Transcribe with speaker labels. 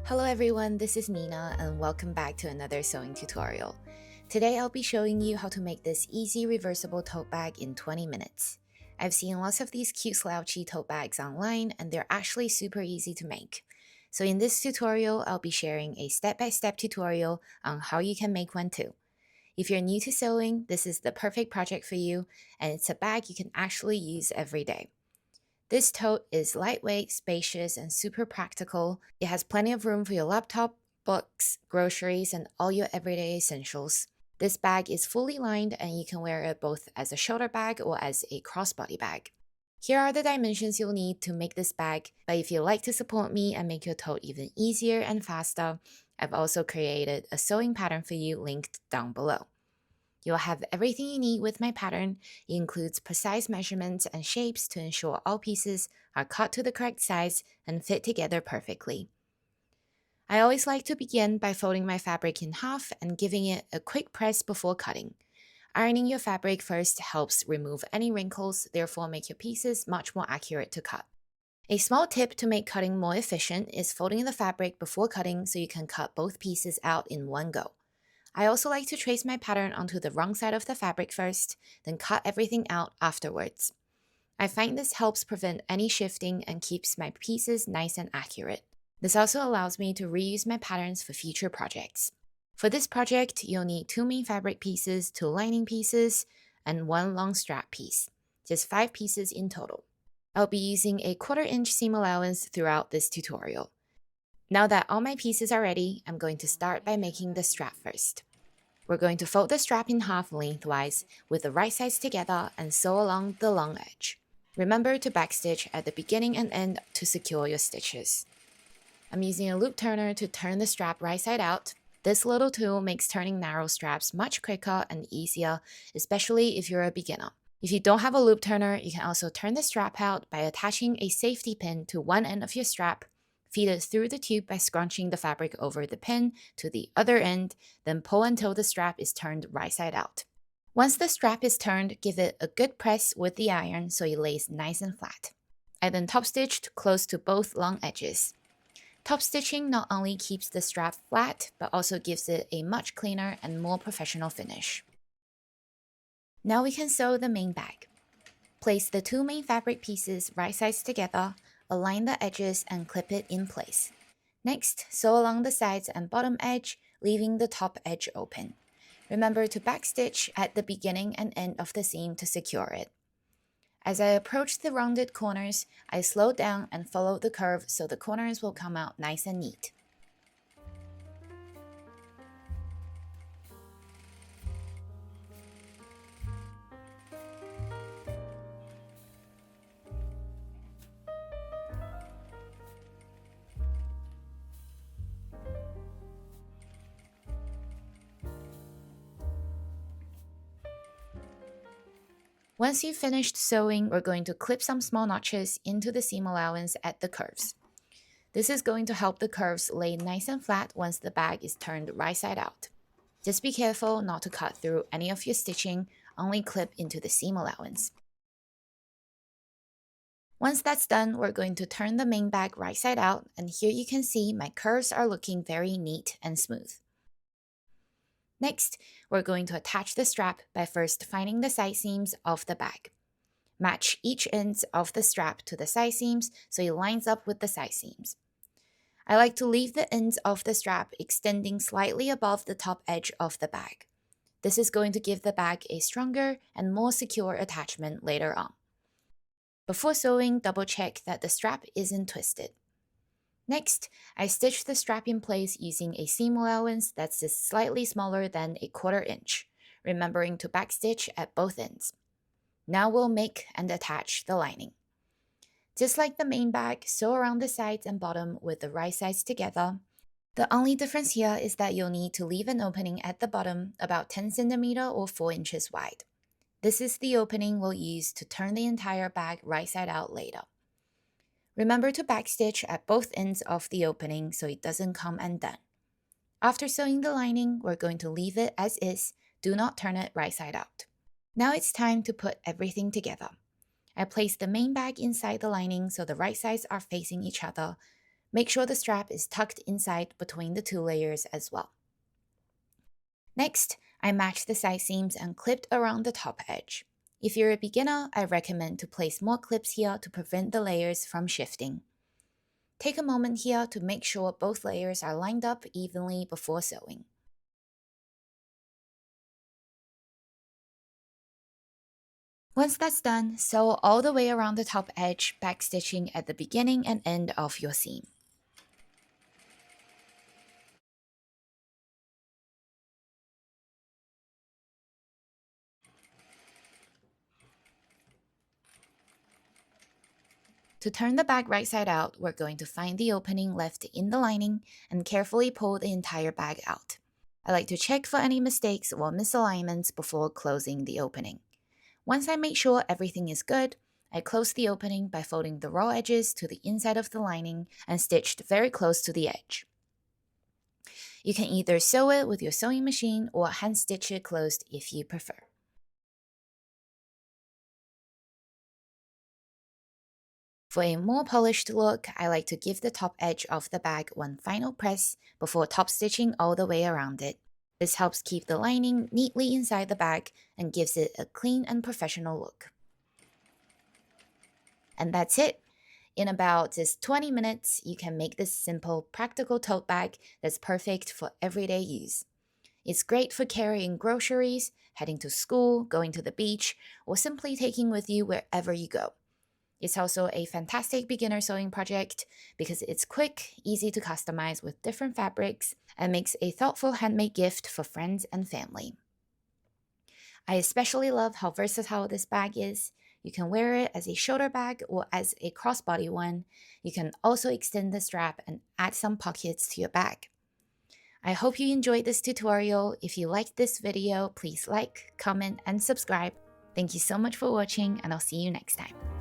Speaker 1: Hello everyone, this is Nina and welcome back to another sewing tutorial. Today I'll be showing you how to make this easy reversible tote bag in 20 minutes. I've seen lots of these cute slouchy tote bags online and they're actually super easy to make. So in this tutorial, I'll be sharing a step-by-step tutorial on how you can make one too. If you're new to sewing, this is the perfect project for you, and it's a bag you can actually use every day. This tote is lightweight, spacious, and super practical. It has plenty of room for your laptop, books, groceries, and all your everyday essentials. This bag is fully lined and you can wear it both as a shoulder bag or as a crossbody bag. Here are the dimensions you'll need to make this bag, but if you'd like to support me and make your tote even easier and faster, I've also created a sewing pattern for you linked down below. You'll have everything you need with my pattern. It includes precise measurements and shapes to ensure all pieces are cut to the correct size and fit together perfectly. I always like to begin by folding my fabric in half and giving it a quick press before cutting. Ironing your fabric first helps remove any wrinkles, therefore make your pieces much more accurate to cut. A small tip to make cutting more efficient is folding the fabric before cutting so you can cut both pieces out in one go. I also like to trace my pattern onto the wrong side of the fabric first, then cut everything out afterwards. I find this helps prevent any shifting and keeps my pieces nice and accurate. This also allows me to reuse my patterns for future projects. For this project, you'll need 2 main fabric pieces, 2 lining pieces, and 1 long strap piece, just 5 pieces in total. I'll be using a 1/4 inch seam allowance throughout this tutorial. Now that all my pieces are ready, I'm going to start by making the strap first. We're going to fold the strap in half lengthwise with the right sides together and sew along the long edge. Remember to backstitch at the beginning and end to secure your stitches. I'm using a loop turner to turn the strap right side out. This little tool makes turning narrow straps much quicker and easier, especially if you're a beginner. If you don't have a loop turner, you can also turn the strap out by attaching a safety pin to one end of your strap. Feed it through the tube by scrunching the fabric over the pin to the other end, then pull until the strap is turned right side out. Once the strap is turned, give it a good press with the iron so it lays nice and flat. I then top stitched close to both long edges. Top stitching not only keeps the strap flat, but also gives it a much cleaner and more professional finish. Now we can sew the main bag. Place the 2 main fabric pieces right sides together, align the edges and clip it in place. Next, sew along the sides and bottom edge, leaving the top edge open. Remember to backstitch at the beginning and end of the seam to secure it. As I approach the rounded corners, I slow down and follow the curve so the corners will come out nice and neat. Once you've finished sewing, we're going to clip some small notches into the seam allowance at the curves. This is going to help the curves lay nice and flat once the bag is turned right side out. Just be careful not to cut through any of your stitching, only clip into the seam allowance. Once that's done, we're going to turn the main bag right side out, and here you can see my curves are looking very neat and smooth. Next, we're going to attach the strap by first finding the side seams of the bag. Match each end of the strap to the side seams so it lines up with the side seams. I like to leave the ends of the strap extending slightly above the top edge of the bag. This is going to give the bag a stronger and more secure attachment later on. Before sewing, double check that the strap isn't twisted. Next, I stitch the strap in place using a seam allowance that's just slightly smaller than a 1/4 inch, remembering to backstitch at both ends. Now we'll make and attach the lining. Just like the main bag, sew around the sides and bottom with the right sides together. The only difference here is that you'll need to leave an opening at the bottom about 10 cm or 4 inches wide. This is the opening we'll use to turn the entire bag right side out later. Remember to backstitch at both ends of the opening so it doesn't come undone. After sewing the lining, we're going to leave it as is, do not turn it right side out. Now it's time to put everything together. I place the main bag inside the lining so the right sides are facing each other. Make sure the strap is tucked inside between the two layers as well. Next, I matched the side seams and clipped around the top edge. If you're a beginner, I recommend to place more clips here to prevent the layers from shifting. Take a moment here to make sure both layers are lined up evenly before sewing. Once that's done, sew all the way around the top edge, backstitching at the beginning and end of your seam. To turn the bag right side out, we're going to find the opening left in the lining and carefully pull the entire bag out. I like to check for any mistakes or misalignments before closing the opening. Once I make sure everything is good, I close the opening by folding the raw edges to the inside of the lining and stitched very close to the edge. You can either sew it with your sewing machine or hand stitch it closed if you prefer. For a more polished look, I like to give the top edge of the bag one final press before top stitching all the way around it. This helps keep the lining neatly inside the bag and gives it a clean and professional look. And that's it. In about just 20 minutes, you can make this simple, practical tote bag that's perfect for everyday use. It's great for carrying groceries, heading to school, going to the beach, or simply taking with you wherever you go. It's also a fantastic beginner sewing project because it's quick, easy to customize with different fabrics, and makes a thoughtful handmade gift for friends and family. I especially love how versatile this bag is. You can wear it as a shoulder bag or as a crossbody one. You can also extend the strap and add some pockets to your bag. I hope you enjoyed this tutorial. If you liked this video, please like, comment, and subscribe. Thank you so much for watching, and I'll see you next time.